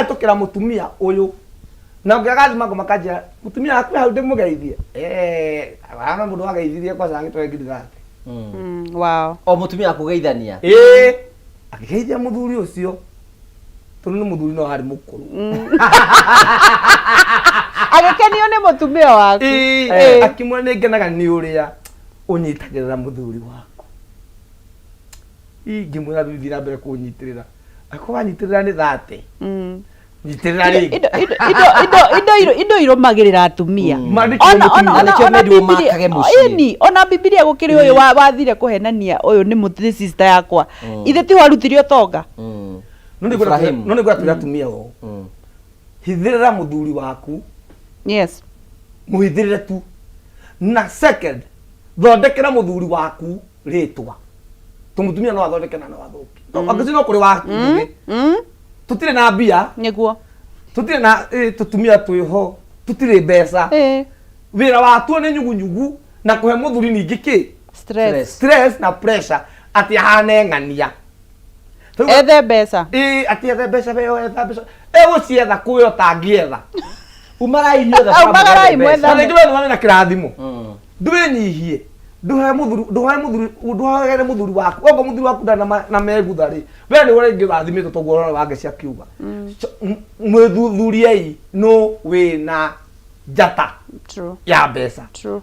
tukira mutumia uyu na ngagathima ko makaja mutumia akwe hau ndimugeithie ana mundu ageithirie kwa sangi twengithirate wow o mutumia akugeithania akigeithia muthuri ucio tunu ni muthuri no hari mukuru agekenio ni mutumia waku akimwe ni ngenaga ni uria unyitagirira muthuri waku ngimwira bithira mbere kunyitirira ako wanyitirira ni 30 nyitirira ri indo iromagirira atumia ona Biblia gukiri uyu wathire kuhenania uyu ni muthiri sister yakwa ithe ti warutirio tonga no ni gwa atumia o hithirira muthuri waku yes muhithirire tu na second thondekera muthuri waku ritwa tumutumia no athondekena no athuki angicino kuri waku tutire na bia niguo tutire na tutumia twiho tutire mbeca wira watu ni nyugunyugu na kuhe muthuri ningi ki stress na pressure ati hane ngania ethe mbeca ati ethe mbeca beyo ethe mbeca ucietha kuyo tangietha umarai mwetha na ngiwe na kirathimo ndwinyihie nduhe muthuri waku ogo muthuri waku na megutha ri we ni wore ngirathimite toguo wange cia kiuga mwithuthuriei no we na jata true ya mbeca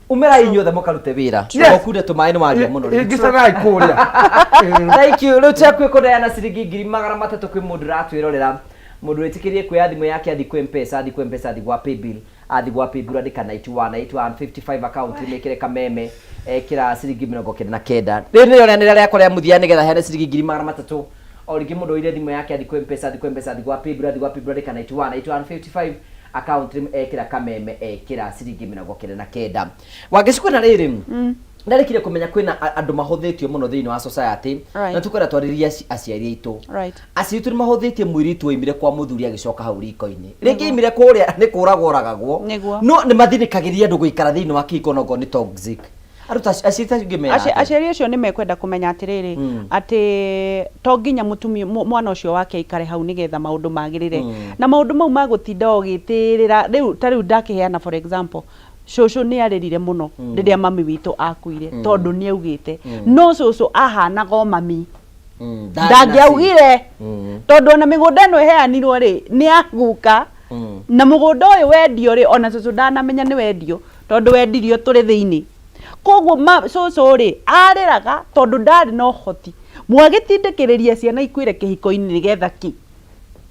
umerai inyuothe mukarute wira okunde tumaini maria muno ngicarai kuria thank you ru chakwe kuneana ciringi 300 kwi mundu ratwirorera mundu witikirie kuya thimu yake athi kwi mpesa athi gwa paybill andika 918155 account imekire kameme kira ciringi 99 riu ni yonanira ria korea muthia nigetha hene ciringi 300 origi mundu ile thimu yake athi kwi mpesa athi gwa paybill andika 918155 account kira kameme kira ciringi 99 wangicukwa na riri ndarekire kumenya kwina andu mahuthitio muno thiini wa society na tukwenda twariria aciari aitu aciari tu mahuthitio mwiritu waimire kwa muthuri agicoka hau riko-ini ringi imire kuria ni kuragwo oragagwo no ni mathinikagiria andu guikara thiini wa kikonogo ni toxic aruta aciari ngimenya aciari acio ni mekwenda kumenya atiriri ati to nginya mutumia mwana ucio wake ikare hau nigetha maundu magirire na maundu mau magutinda ogitirira riu ndakiheana for example shosho ni arerire muno riria mami witu akuire tondu ni augite no shosho ahanaga mami ndangiaugire tondu na migunda no iheanirwo ri ni aguka na mugunda uyu wendio ri ona shosho ndanamenya ni wendio tondu wendirio turi thiini koguo shosho ri ariraga tondu ndari no hoti mwagitindikiriria ciana ikuire kihiko-ini nigetha ki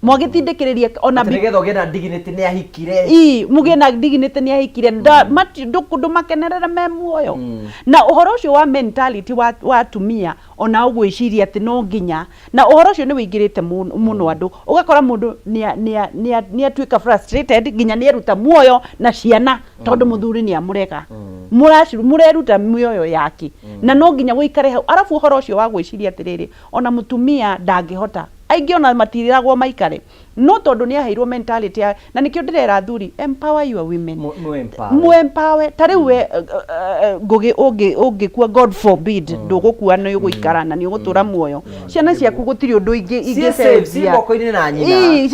mwagitindikiriria ona nigetha ugena dignity ni ahikire mugena dignity ni ahikire ndu makenerera me muoyo na uhoro ucio wa mentality wa tumia ona ugwiciria ati no nginya na uhoro ucio ni wingirite muno andu ugakora mundu ni atuika frustrated nginya ni eruta muoyo na ciana tondu muthuri ni amurega mureruta muoyo yake na no nginya guikare hau arafu uhoro ucio wa gwiciria atiriri ona mutumia ndangihota aingi ona matiriragwo maikare no tondu ni aheirwo mentality na nikio ndirera thuri empower your women mu empower tariu we ngugikua god forbid ndugukua ni uguikara na ni ugutura muoyo ciana ciaku gutiri undu ingi save moko-ini na nyina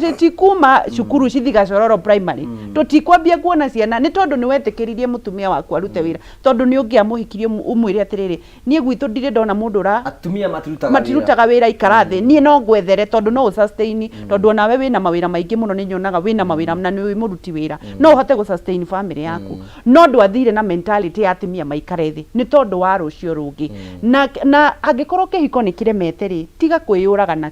citikuma cukuru cithiga Cororo primary tutikwambia kuona ciana ni tondu ni wetikiririe mutumia waku arute wira tondu ni ungiamuhikirie umwire atiriri nie gwitu ndire ndona mundu atumia matirutaga wira ikarathi nie no gwethere tondu no sustain tondu nawe wina mawira maingi muno ni nyonaga wina mawira na ni muruti wira no uhote gu sustain family yaku no ndwathire na mentality ya atumia maikare thi ni tondu wa rucio rungi na angikorwo kihiko ni kiremete ri tiga kwiyuraga na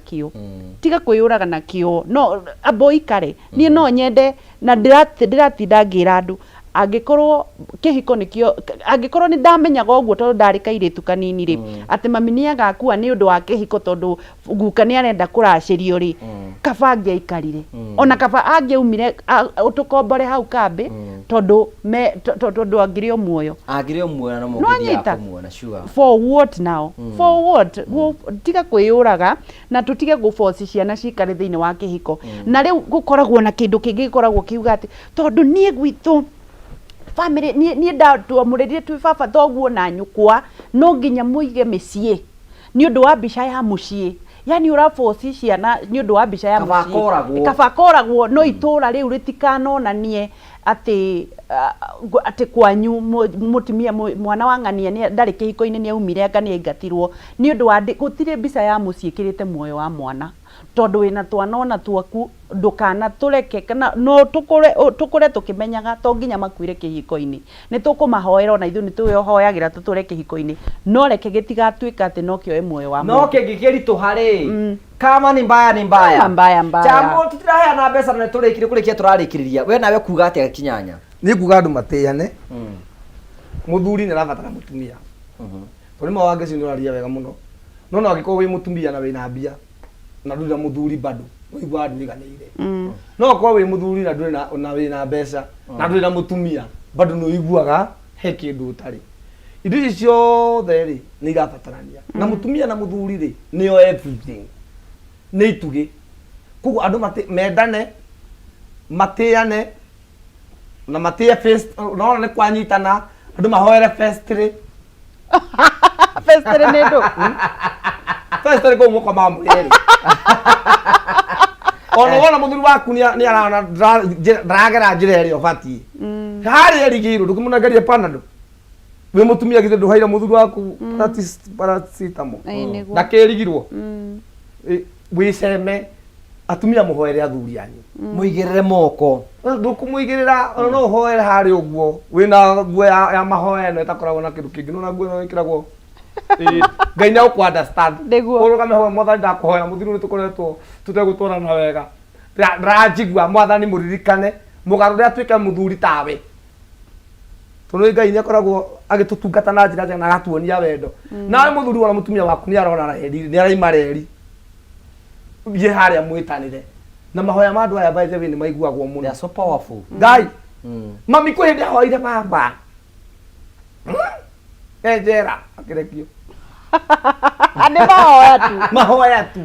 kio no aboi kare ni no nyende na ndiratinda ngira andu angikorwo kihiko nikio angikorwo ni ndamenyaga uguo tondu ndari kairitu kanini ri ati mami ni agakua ni undu wa kihiko tondu guka ni arenda kuracirio ri kaba angiaikarire ona kaba angiaumire utukombore hau kambi tondu angirio muoyo na mugiria kumuona sure for what now for what tiga kwiyuraga na tutige guforce ciana cikare thiini wa kihiko na riu gukoragwo na kindu kingi gikoragwo kiuga ati tondu nie gwitu family ni ndatuamurire twi baba thoguo na nyukwa no nginya muige micii ni undu wa bica ya mucii yani ura force ciana nĩ ũndũ wa mbica ya Kabakoragwo. kabakoragwo no itũra rĩu rĩtikanonanie atĩ kwanyu mutumia mwana wa ng'ania ndarĩ kĩhiko-inĩ nĩ aumire anga nĩ aingatirwo nĩ ũndũ wa gũtirĩ mbica ya mũciĩ ĩkĩrĩte muoyo wa mwana tondu wina twana ona twaku ndukana tureke kana no tukure tukimenyaga to nginya makuire kihiko-ini ni tukumahoera ona ithu ni tuyohoyagira tuture kihiko-ini no reke gitigatuika ati no kioe muoyo wa no kingikiritu hari kama ni mbaya ni mbaya mbaya chambo tutiraheana mbeca na turikire kurikia turarikiriria we nawe kuga ati akinyanya ni kuga andu mateyane muthuri ni arabatara mutumia toni mawange cini uraria wega muno no no agiko wi mutumia na wina mbia na ndura muthuri bado muigwa andu iganire no ko wi muthuri na ndura na wina mbeca na ndura mutumia bado no iguaga he kindu utari indo ici ciothe ri ni irabatarania na mutumia na muthuri ri nio everything ni itugi kugu andu mendane mateyane na matia first no ne kwanyitana andu mahoere first ri first ri ni ndu first ri ko muko mamu ri ona muthuri waku ni arana dragera njira ri obati hari ri giru ndukimunageria panado we mutumia githe nduhaira muthuri waku paracetamol na kerigirwo wiceme atumia muhoere athuri anyu muigirire moko ndukumuigirira no hoere hari uguo wina guo ya mahoya no itakoragwo na kindu kingi no na guo no ikiragwo Ngai na ku understand urugame ho mwathani ndakuhoya muthuri ni tukoretwo tutegutwarana wega rajigwa mwathani muririkane mugarure atuike muthuri tawe tono Ngai ni akoragwo agitutungata na njira njega na agatuonia wendo nawe muthuri wona mutumia waku ni arona reri ni araima reri ye haria mwitanire na mahoya ma andu aya by the way ni maiguagwo muno they are so powerful Ngai mami ko hindi ahoire baba ejera akirekio ane mahoya tu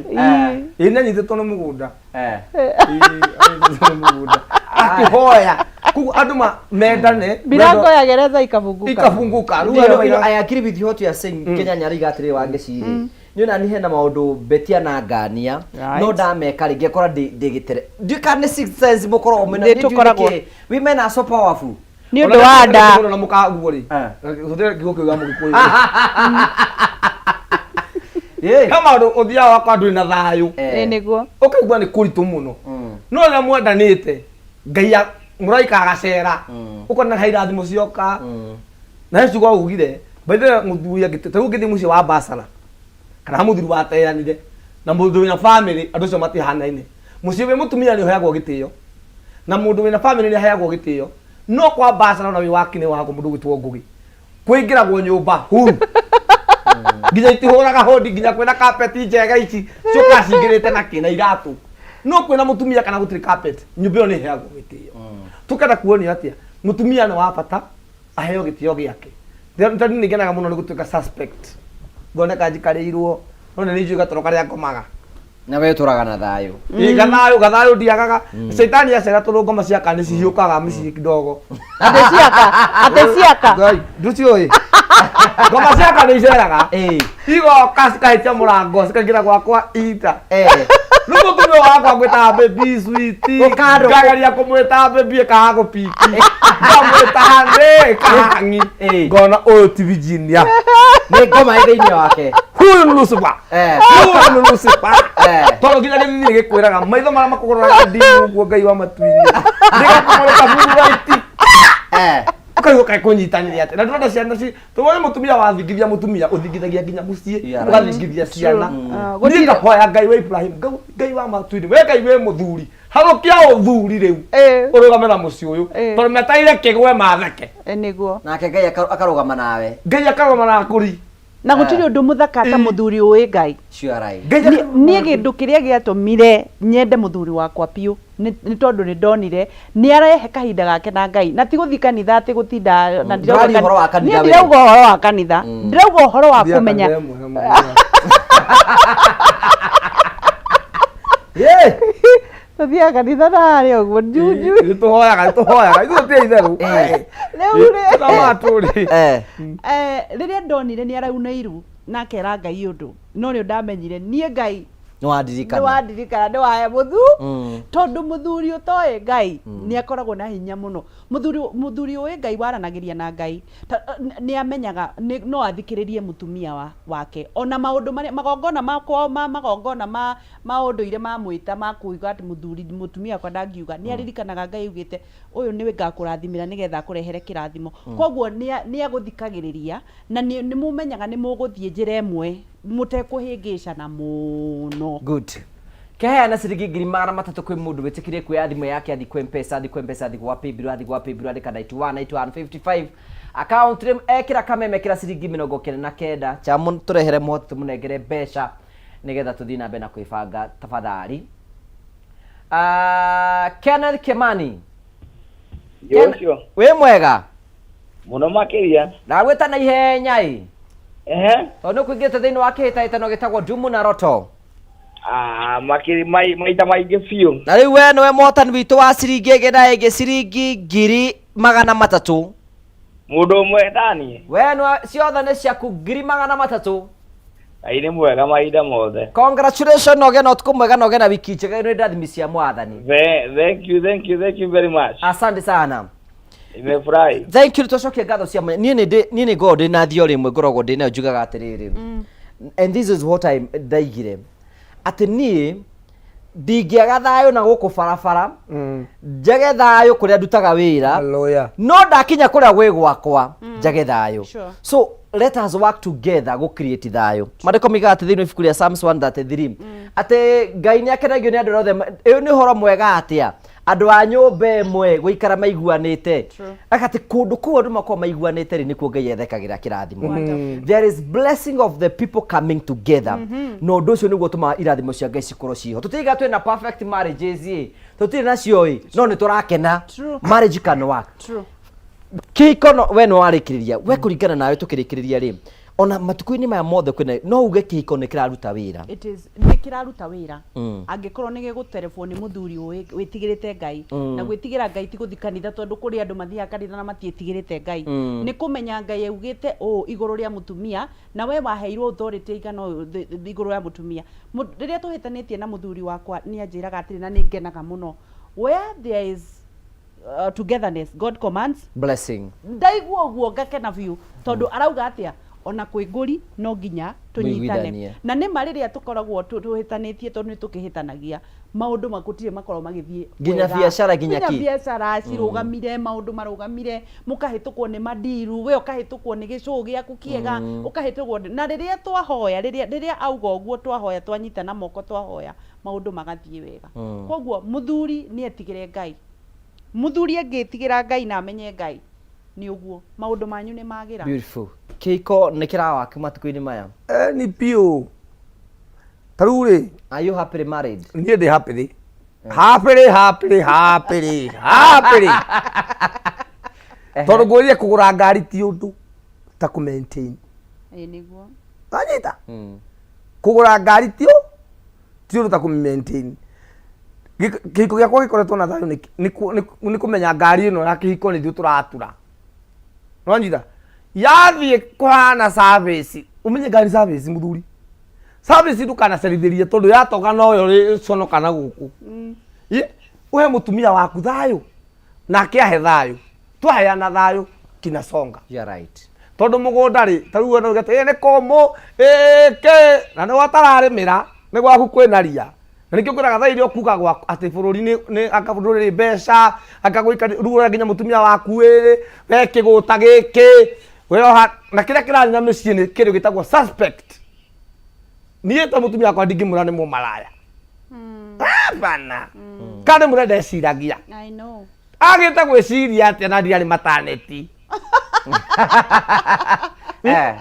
ina nyite tono mugunda mugunda akihoya kugu andu mendane mirango ya gereza ikafunguka I agree with you what you are saying Kenya nyari gatire wangeciri nyona ni hena maundu betia na ngania no ndameka ringi akora ndigitere ndikane six sense mukoro omena ni women are so powerful ni undu wa nda na mukaguo ri huthira kigo kiuga mugikuyu kama uthia wakwa nduri na thayu niguo ukaigua ni kuritu muno no na mwendanite Ngai muraika agacera ukona haira thimu cioka na ciugo ugire baithe muthuri agitete ugithi muci wa basara kana muthuri wa teyanire na mundu wina family andu cio matihanaine muci we mutumia ni hoyagwo gitio na mundu wina family ni hoyagwo gitio no kwa basara na wi wakine wako mundu gwitwo ngugi kuingiragwo nyumba huru nginya itihuraga hodi nginya kwina carpet njega ici cioka cingirite na kina iratu no kwina mutumia kana gutiri carpet nyumba yo ni heagwo gitio tukenda kuonia atia mutumia ni wa bata aheo gitio giake ndani ni genaga muno ni gutuika suspect ngone kanjikarirwo no ni njuga toroka ria ngomaga na we turaga na thayo gathayo ndiagaga shaitani yacera turungoma cia kani cihiukaga miciĩ kidogo ateciaka Ngai nducio ngoma cia kani iceraga igo kasikahitia murango cikagira gwakwa ita Nuko tume wakwa gwita baby sweet ngagaria kumwita baby kahago piki ngamwita nde kahangi ngona uyu ti Virginia ni ngoma ithini wake huyu ni Lucifer huyu ni Lucifer tolo kila ni gikwiraga maitho mara makugoraga ndimu guo Ngai wa matuini ndigakumurika buru right ukaigo kai kunyitanira ate na ndona ciana ci tuone mutumia wathingithia mutumia uthingithagia nginya mucii ugathingithia ciana gutira hoya Ngai wa Ibrahim Ngai wa matuini we Ngai we muthuri harukia uthuri riu urugame na mucii uyu tondu metaire kigwe matheke niguo nake Ngai akarugama nawe Ngai akarugama na kuri na gutiri undu muthaka ta muthuri uyu Ngai sure right nie gindu kiria giatumire nyende muthuri wakwa piu ni tondu ni ndonire ni arehe kahinda gake na Ngai na ti guthi kanitha ati gutinda na ndirauga uhoro wa kanitha ndirauga uhoro wa kumenya Thia kanitha nari uguo juju tuhoyaga ithu ti itheru riria ndonire ni arauna iru na kera Ngai undu no ni ndamenyire nie Ngai no wadirikana nĩ wandirikana nĩ wahe tondũ mũthuri ũtoĩ Ngai nĩ akoragwo na hinya mũno. Mũthuri ũĩ Ngai waranagĩria na Ngai nĩ amenyaga no athikĩrĩrie mũtumia wake ona maũndũ marĩa magongona makwao magongona ma ũndũire ma mwĩta ma kuiga atĩ mũtumia wakwa ndangiuga nĩ aririkanaga Ngai ugĩte ũyũ nĩwe ngakũrathimĩra nĩgetha akũrehere kĩrathimo. Koguo nĩ agũthikagĩrĩria na nĩ mũmenyaga nĩ mũgũthiĩ njĩra ĩmwe mũtekũhĩngĩcana mũno. Good. Keheana ciringi 300 kwĩ mũndũ wĩtĩkĩrie kuoya thimũ yake athi kwĩ M-Pesa athi gwa Paybill andĩka 91 account name ekĩra kameme kĩra ciringi 99 cha tũrehere mũhote tũmũnengere mbeca nĩgetha tũthiĩ na mbere na kwĩbanga tafadhali. Kenneth Kimani. Yoshio. Wĩ mwega? Mũno makĩria. Ndagwĩta na ihenya ĩ. Tondũ kũingĩte thĩinĩ wa kĩhĩtahĩtano gĩtagwo Ndumu na Roto. Makĩri maita maingĩ biũ. Na rĩu we nĩwe mũhotani witũ wa ciringi ciringi 300. Mũndũ ũmwe ndani. We nĩwe ciothe nĩ ciaku 300. Ngai nĩ mwega mahinda mothe. Congratulations na ũgĩe na ũtukũ mwega na ũgĩe na wiki njega nĩ ndathimi cia Mwathani. Thank you very much. Asante sana. Nimefurahi. Thank you tucokie ngatho cia niĩ nĩ ngoragwo ndĩ na thio rĩmwe ngoragwo ndĩ nayo njugaga atĩrĩrĩ. And this is what I ndaigire. Atĩ niĩ ndingĩaga thayũ na gũkũ barabara njage thayũ kũrĩa ndutaga wĩra no ndakinya kũrĩa gwĩ gwakwa njage thayũ. So let us work together go create thayũ. Maandĩko miga atĩ thĩinĩ wa ibuku rĩa Psalms 133 atĩ Ngai nĩ akenagio nĩ andũ othe. Ũyũ nĩ ũhoro mwega atĩa andũ a nyũmba ĩmwe gũikara maiguanĩte. Akati kũndũ kũu andũ makorwo maiguanĩte rĩ nĩkuo Ngai ethekagĩra kĩrathimo. There is blessing of the people coming together. No ũndũ ũcio nĩguo ũtũmaga irathimo cia Ngai cikorwo ciho. Tũtiga twĩna perfect marriages ĩ tũtirĩ nacio ĩ no nĩ tũrakena. Marriage can work. Kĩhiko we nĩ warĩkĩrĩria we kũringana nawe tũkĩrĩkĩrĩria rĩ ona matukũ-inĩ maya mothe kwĩna no uge kĩhiko nĩ kĩraruta wĩra. It is nĩ kĩraruta wĩra angĩkorwo nĩ gĩgũterebwo nĩ mũthuri ũyũ wĩtigĩrĩte Ngai na gwĩtigĩra Ngai ti gũthi kanitha tondũ kũrĩ andũ mathiaga kanitha na matiĩtigĩrĩte Ngai. Nĩ kũmenya Ngai augĩte igũrũ rĩa mũtumia na we waheirwo authority igana igũrũ rĩa mũtumia. Rĩrĩa tũhĩtanĩtie na mũthuri wakwa nĩ anjĩraga atĩrĩ na nĩ ngenaga mũno where there is togetherness God commands blessing. Ndaigua ũguo ngakena biũ tondũ arauga atĩa ona kwĩ ngũri no nginya tũnyitane na nĩ ma rĩrĩa tũkoragwo tũhĩtanĩtie tondũ nĩ tũkĩhĩtanagia maũndũ magũtirĩ makorwo magĩthiĩ nginya biacara nginya biacara cirũgamire maũndũ marũgamire mũkahĩtũkwo nĩ mandiru we ũkahĩtũkwo nĩ gĩcũũ gĩaku kĩega ũkahĩtũkwo na rĩrĩa twahoya rĩrĩa auga ũguo twahoya twanyitana moko twahoya maũndũ magathiĩ wega. Koguo mũthuri nĩ etigĩre Ngai. Mũthuri angĩtigĩra Ngai na amenye Ngai nĩ ũguo maũndũ manyu nĩ magĩra. Beautiful. Kĩhiko nĩ kĩrawaka matukũ-inĩ maya. Ni piũ. Tarĩu rĩ. Are you happily married? Niĩ ndĩ happily. Happily. Tondũ ngũrĩre kũgũra ngari ti ũndũ ta kũ maintain. Nĩguo. Anyita. Kũgũra ngari ti ũndũ ta kũ maintain. Kĩhiko gĩakwa gĩkoretwo na thayũ nĩ kũmenya ngari ĩno ya kĩhiko nĩ ithuĩ tũratura. Nĩwanyita yathiĩ kũhana service umenye ngari service mũthuri service ndũkanacerithĩrie tondũ yatoga noyo rĩconoka na gũkũ uhe mũtumia waku thayũ nake ahe thayũ twaheana thayũ kinasonga. You are right. Tondũ mũgũnda rĩ tarĩu we no ũgete nĩ kũmũ na nĩ watararĩmĩra nĩ gwaku kwĩna ria na nĩkĩo ngĩraga thaa iria ũkuga gwaku atĩ bũrũri nĩ akabũrũri mbeca akagũikara nginya mũtumia waku we kĩgũta gĩkĩ weoha na kĩrĩa kĩrarĩ na mĩciĩ nĩ kĩrĩa gĩtagwo suspect. Niĩ ta mũtumia wakwa ndingĩmwĩra nĩ mũmaraya. Bana kana mũrenda eciragia. I know. Agĩte gwĩciria atĩ na ndiarĩ mataneti.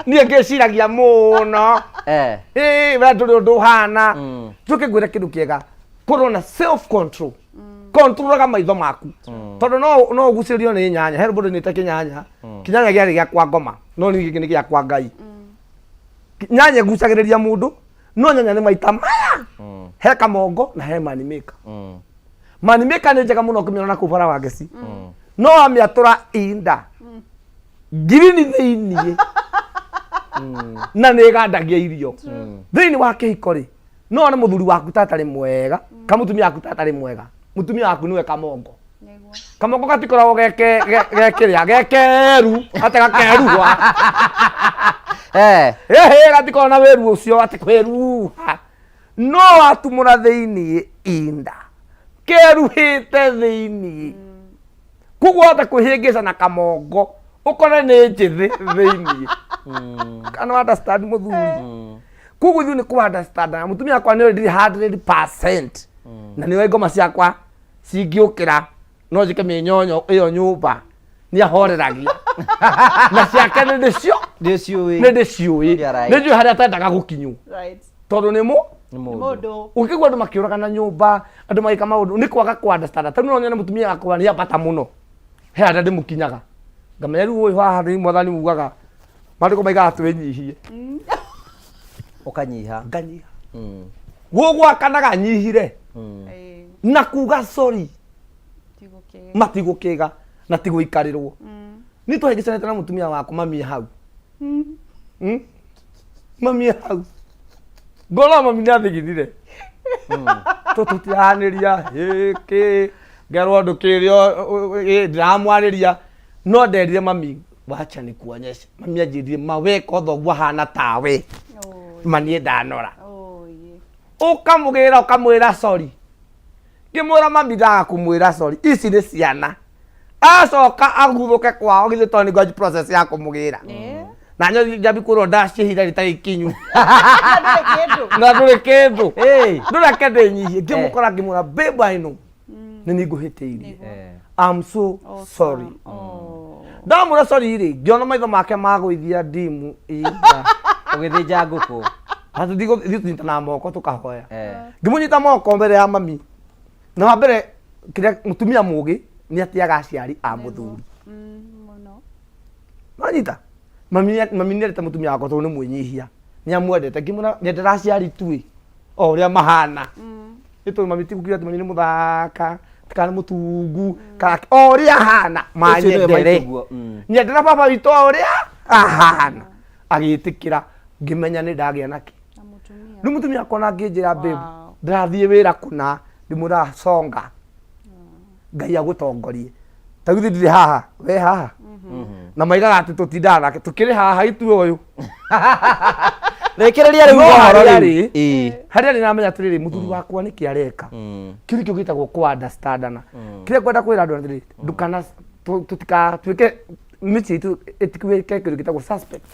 Niĩ ngĩciragia mũno. We ndũrĩ ũndũ ũhana. Tũkĩngwĩra kĩndũ kĩega korwo na self control. Controlaga maitho maku. Tondũ no ũgucĩrĩrio nĩ nyanya. He mũndũ nĩte kĩnyanya. Kĩnyanya gĩarĩ gĩakwa ngoma. No nĩ gĩkĩ nĩ gĩakwa Ngai. Nyanya ĩgucagĩrĩria mũndũ. No nyanya nĩ maita maya. He kamongo na he money maker. Money maker nĩ njega mũno kũmĩona na kũbara wa geci. No amĩatũra inda. Ngirini thĩiniĩ. Na nĩ ĩgandagia irio. Thĩinĩ wa kĩhiko rĩ no na muthuri waku tatari mwega kamutumia waku tatari mwega mutumia waku niwe kamongo kamongo gatikoragwo gekeru atega kerugwa gatikoragwo na weru ucio ati kwiruha no atumura thiini inda keruhite thiini koguo ata kuhingica na kamongo ukore ni njithi thiini kana understand muthuri koguo thiu ni ku understand na mutumia akwa ni 100% na ni ngoma ciakwa cingiukira no njike minyonyo iyo nyumba ni ahoreragia na ciake ni ndicio ni ndiciui ni njui haria atendaga gukinyu tondu ni mundu ukigwa andu makiuraga na nyumba andu magika maundu ni kwaga ku understand tondu no nyone mutumia wakwa ni abata muno he anda ndimukinyaga ngamenya riu uyu haha ni mwathani mugaga mandiko maigaga twinyihie ukanyiha nganyiha gugwa kanaga nyihire na kuga sorry matigukiga na tiguikarirwo ni tuhengicanite na mutumia waku mami hau mami hau ngona mami ni athigithire tututianiria hiki ngerwo ndukirio ndiramwariria no nderire mami wacha ni kuonyesha mami anjirire maweko thoguo hana tawe manie ndanora ukamugira ukamwira sorry ngimwira mami ndaga kumwira sorry ici ni ciana acoka aguthuke kwao githe toni gwaji process ya kumugira na nyo jabi kurwo ndacihira ritari kinyu na nduri kindu ndureke ndinyihie ngimukora ngimwira babe I know ni ninguhitiirie I'm so sorry ndamwira sorry ri ngiona maitho make magwithia ndimu inda ugithinja nguku hatu digo thitu na moko tukahoya ngimunyita moko mbere ya mami na wa mbere kiria mutumia mugi ni atiaga aciari a muthuri muno manyita mami ni reta mutumia wako tondu ni mwinyihia ni amwendete ngimuna nyendera aciari tui o ria mahana itu mami tikugira ati mami ni muthaka kana mutungu kana o ria hana manyendere nyendera baba witu o ria ahana agitikira ngimenya ni ndagia naki ni mutumia kona nginjira babe ndathie wira kuna ndimura songa ngai agutongorie taguthi ndiri haha we haha na maigaga ati tutindana nake tukiri haha itu uyu rekereria riu hori haria ni namenya atiriri muthuri wakwa ni kiareka kiri kio gitagwo ku understandana kire kwenda kwira andu atiriri ndukana tutika twike michi itu etikwike kiri gitagwo suspect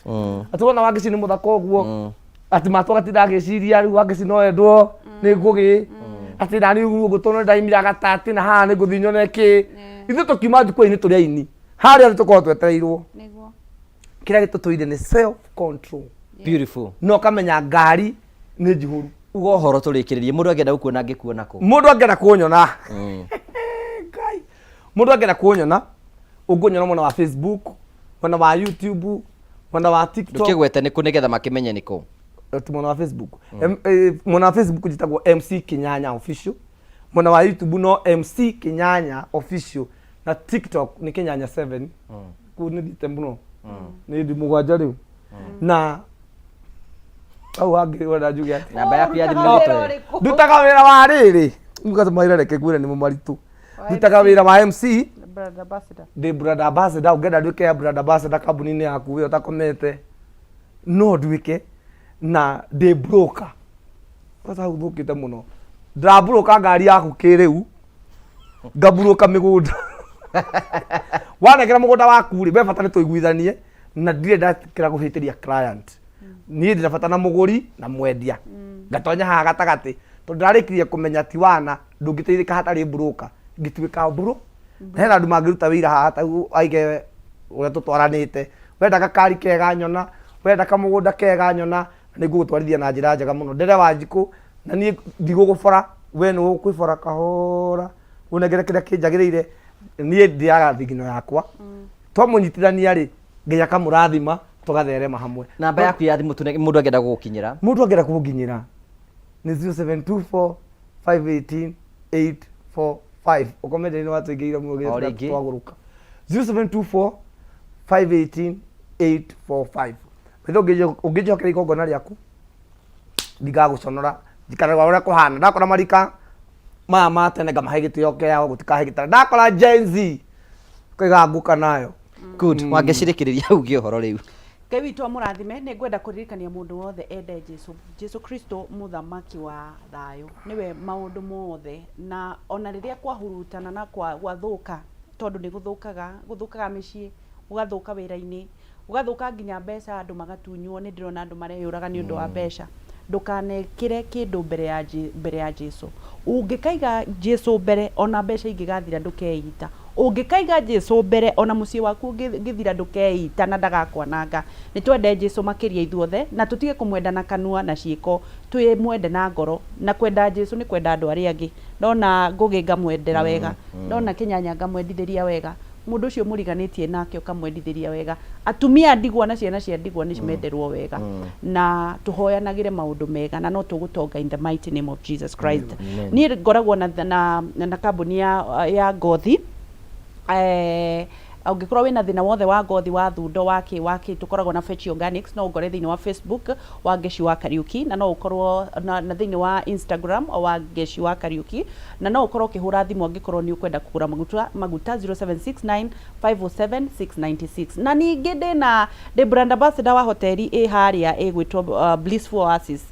atubona wangeci ni muthaka uguo ati matwa gatindagiciria riu wangeci no endwo ni ngugi ati nani uguo gutono ndaimira gatati na haha ni guthi nyone ki ithu tukiuma thukuru-ini turi aini haria tukorwo twetereirwo niguo kiria gitutuire ni self control beautiful no kamenya ngari ni njihuru ugo horo turikiririe mundu angenda gukuona ngikuona ku mundu angenda kunyona ngai mundu angenda kunyona ungunyona mwena wa Facebook mwena wa YouTube mwena wa TikTok ukigwete ni kunigetha makimenye niko mwena wa Facebook mwena wa Facebook jitagwo MC Kinyanya official mwena wa YouTube no MC Kinyanya official na TikTok ni Kinyanya 7 ku ni ditembuno ni ndi mugwanja riu na au wangi wona njuge ati namba yaku ya thimu gutoe ndutaga wira wa riri nguga maira reke gwira ni mumaritu ndutaga wira wa MC brother ambassador de brother ambassador ugenda nduke ya brother ambassador kabuni-ini yaku we utakomete no nduike na de broker ota uthukite muno ndra broker ngari yaku kiriu ngabroka migunda wanekera mugunda waku ri be bata ni tuiguithanie na ndire ndakira guhitiria client ni ndira bata na muguri na mwendia ngatonya haha gatagati to ndarikirie kumenya tiwana ndungiteithika hatari broker ngituika bro hena andu mangiruta wira haha ta aige uria tutwaranite wenda gakari kega nyona wenda kamugunda kega nyona ni ngugutwarithia na njira njega muno ndere wanjiku na ni ndigugubora we ni ukwibora kahora unegere kiria kinjagirire ni ndiaga thigino yakwa twamunyitithania ri ngai akamurathima tugatherema hamwe namba yaku ya thimu mundu angenda gukinyira mundu angenda kuginyira ni 0724 518 845 ukomende ni watu ingiira muoge twaguruka 0724 518 845 betho ungijokera igongona riaku ndigaguconora njikaraga ũrĩa kũhana ndakora marika maya ma tene ngamahe gĩtĩo kĩao gũtikahe gĩtara ndakora Gen Z kĩgangũka nayo good wangĩcirĩkĩrĩria uge ũhoro rĩu Ngai witũ amũrathime nĩ ngwenda kũririkania mũndũ wothe ende Jesu Kristo mũthamaki wa thayũ niwe maũndũ mothe na ona rĩrĩa kwahurutana na gwathũka tondũ nĩ gũthũkaga mĩciĩ ũgathũka wĩra-inĩ ũgathũka nginya mbeca andũ magatunywo nĩ ndĩrona andũ mareyũraga nĩ ũndũ wa mbeca ndũkanekĩre kĩndũ mbere ya Jesu ũngĩkaiga Jesu mbere ona mbeca ingĩgathira ndũkeita ũngĩkaiga Jesu mbere ona mũciĩ waku ũngĩthira ndũkeita na ndagakwananga nĩ twende Jesu makĩria ithuothe na tũtige kũmwenda na kanua na ciĩko twĩmwende na ngoro na kwenda Jesu nĩ kwenda andũ arĩa angĩ ndona Ngũgĩ ngamwendera wega ndona Kĩnyanya ngamwendithĩria wega mũndũ ũcio mũriganĩtie nake ũkamwendithĩria wega atumia ndigwa na ciana cia ndigwa nĩ cimenderwo wega na tũhoyanagĩre maũndũ mega na no tũgũtonga in the mighty name of Jesus Christ niĩ ngoragwo na kambuni ya ngothi ũngĩkorwo wĩna thĩna wothe wa ngothi wa thundo waki tũkoragwo na Fetch Organics no ũngore thĩinĩ wa Facebook wa Ngeci wa Kariuki na no ũkorwo na thĩinĩ wa Instagram wa Ngeci wa Kariuki na no ũkorwo ũkĩhũra thimũ angĩkorwo nĩ ũkwenda kũgũra maguta 0769 507 696 na ningĩ ndĩ brand ambassador wa hoteli harĩa ĩgwĩtwo Blissful Oasis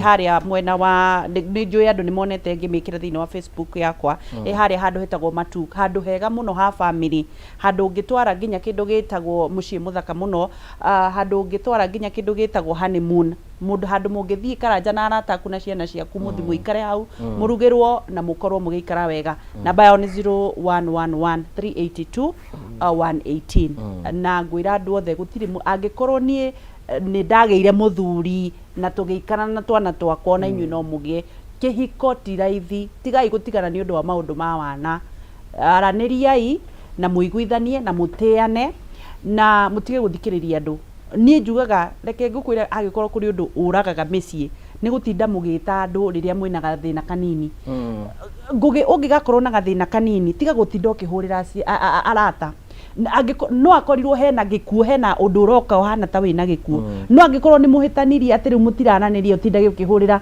harĩa mwena wa nĩ njũĩ andũ nĩ monete ngĩmĩkĩra thĩinĩ wa Facebook yakwa harĩa handũ hetagwo Matu handũ hega mũno ha family handũ ũngĩtwara nginya kĩndũ gĩtagwo mũciĩ mũthaka mũno handũ ũngĩtwara nginya kĩndũ gĩtagwo honeymoon mũndũ handũ mũngĩthiĩ karanja na arata aku na ciana ciaku mũthi mũikare hau mũrugĩrwo na mũkorwo mũgĩikara wega namba yao nĩ 0111 382 118 na ngwĩra andũ othe gũtirĩ angĩkorwo niĩ nĩ ndagĩire mũthuri na tũgĩikara na twana twakwa na inyuĩ no mũgĩe kĩhiko ti raithi tigai gũtigana nĩ ũndũ wa maũndũ ma wana aranĩriai na mũiguithanie na mũtĩane na mũtige gũthikĩrĩria andũ niĩ njugaga reke ngũkwĩra angĩkorwo kũrĩ ũndũ ũragaga mĩciĩ nĩ gũtinda mũgĩta andũ rĩrĩa mwĩna gathĩna kanini Ngũgĩ ũngĩgakorwo na gathĩna kanini tiga gũtinda ũkĩhũrĩra arata no akorirwo hena gĩkuũ hena ũndũ ũroka ũhana ta wĩna gĩkuũ no angĩkorwo nĩ mũhĩtanirie atĩ rĩu mũtirananĩria ũtinda ũkĩhũrĩra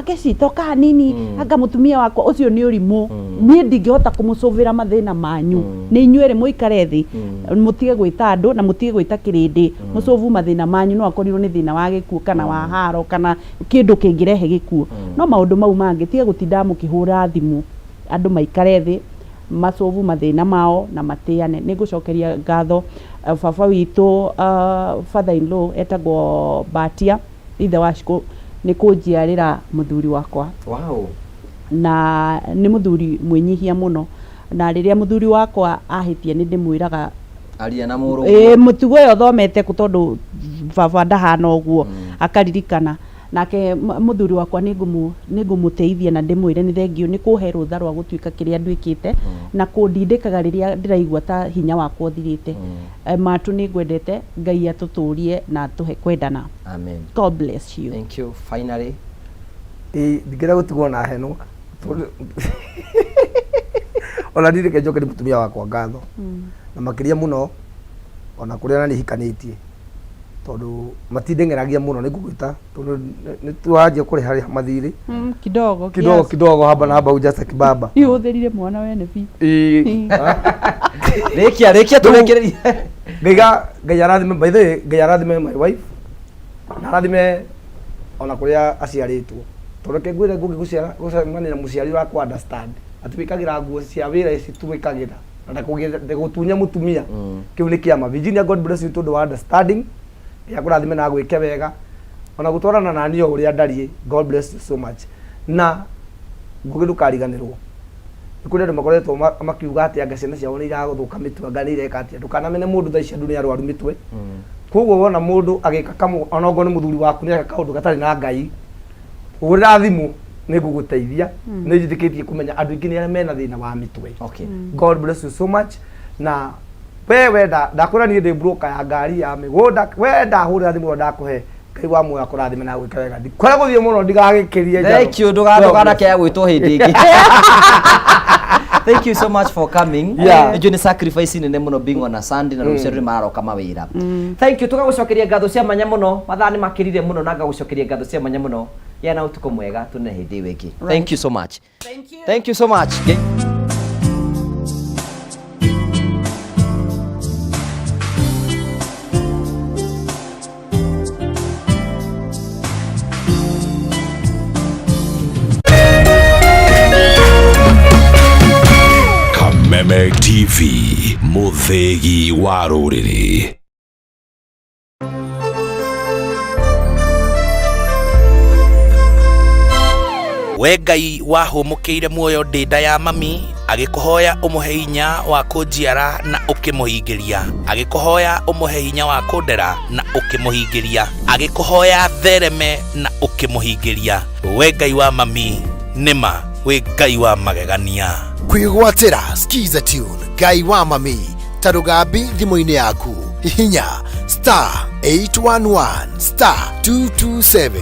Ngeci toka hanini anga mũtumia wakwa ũcio nĩ ũrimũ niĩ ndingĩhota kũmũcũvĩra mathĩna manyu nĩ inyuĩ mũikare thĩ mũtige gwĩta andũ na mũtige gwĩta kĩrĩndĩ mũcũvu mathĩna manyu no akorirwo nĩ thĩna wa gĩkuũ kana wa haro kana kĩndũ kĩngĩrehe gĩkuũ no maũndũ mau mangĩ tiga gũtinda mũkĩhũra thimũ andũ maikare thĩ macũvu mathĩna mao na matĩane nĩ ngũcokeria ngatho baba witũ father in law etagwo Batia ithe wa Shiko nĩ kũnjiarĩra mũthuri wakwa na nĩ mũthuri mwĩnyihia mũno na rĩrĩa mũthuri wakwa ahĩtia nĩ ndĩmwĩraga aria na mũrũ mũtugo ũyũ thomete tondũ baba ndahana ũguo akaririkana nake mũthuri wakwa nĩ ngũmũteithia na ndĩmwĩre nĩ thengio nĩ kũhe rũtha rwa gũtuĩka kĩrĩa nduĩkĩte na kũndindĩkaga rĩrĩa ndĩraigua ta hinya wakwa ũthirĩte Matu nĩ ngwendete Ngai atũtũrie na tũhe kwendana amen God bless you thank you finally ndingĩra gũtigwo na heno ona ndirike njoke nĩ mũtumia wakwa ngatho na makĩria mũno ona kũrĩa na nĩ hikanĩtie tondũ matindeng'eragia mũno nĩ ngũgwĩta tondũ nĩ twanjia kũrĩha mathirĩ kidogo haba na haba ujaza kibaba ihũthĩrire mwana wene bi rĩkia tũrekererie Ngai arathime by the way Ngai arathime my wife na arathime ona kũrĩa aciarĩtwo tondũ reke ngwĩre gũcemania na mũciari wakwa understand atwĩkagĩra nguo cia wĩra ici twĩkagĩra na gũtunya mũtumia kĩu nĩ kĩama Virginia God bless you tondũ wa understanding ya kũrathime na gwĩke wega ona gũtwarana na niĩ ũrĩa ndariĩ God bless you so much na Ngũgĩ ndũkariganĩrwo nĩ kũrĩ andũ makoretwo makiuga atĩ anga ciana ciao nĩ iragũthũka mĩtwe anga nĩ ireka atĩa ndũkanamene mũndũ thaa ici andũ nĩ arwaru mĩtwe koguo wona mũndũ agĩka kamwe ona okorwo nĩ mũthuri waku nĩ eka kaũndũ gatarĩ na Ngai hũrĩra thimũ nĩ ngũgũteithia nĩ njĩtĩkĩtie kũmenya andũ aingĩ nĩ arĩa mena thĩna wa mĩtwe God bless you so much na we ndakwĩra niĩ ndĩ broker ya ngari ya mĩgũnda we ndahũrĩra thimũ ndakũhe Ngai wa muoyo akũrathime na gwĩka wega ndikwĩra gũthiĩ mũno ndigagĩkĩrie thank you ndũgathũkanake ya gwĩtwo hĩndĩ ĩngĩ thank you so much for coming nĩnjũĩ nĩ sacrifice nene mũno being on a Sunday na rũciũ nĩ mararoka mawĩra thank you tũgagũcokeria ngatho cia manya mũno mathaa nĩ makĩrire mũno na ngagũcokeria ngatho cia manya mũno yana utuko mwega tune hindi wiki. Right. Thank you so much. Thank you so much. Kameme TV, muthegi wa rũrĩrĩ. We Ngai wahũmũkĩire muoyo ndĩnda ya mami, agĩkũhoya ũmũhe hinya wa kũnjiara na ũkĩmũhingĩria, agĩkũhoya ũmũhe hinya wa kũndera na ũkĩmũhingĩria, agĩkũhoya thereme na ũkĩmũhingĩria. We Ngai wa mami, nĩma we Ngai wa magegania. Kwĩgwatĩra Skiza Tune Ngai wa mami ta rũgambi thimũ-inĩ yaku, hihinya *811 *227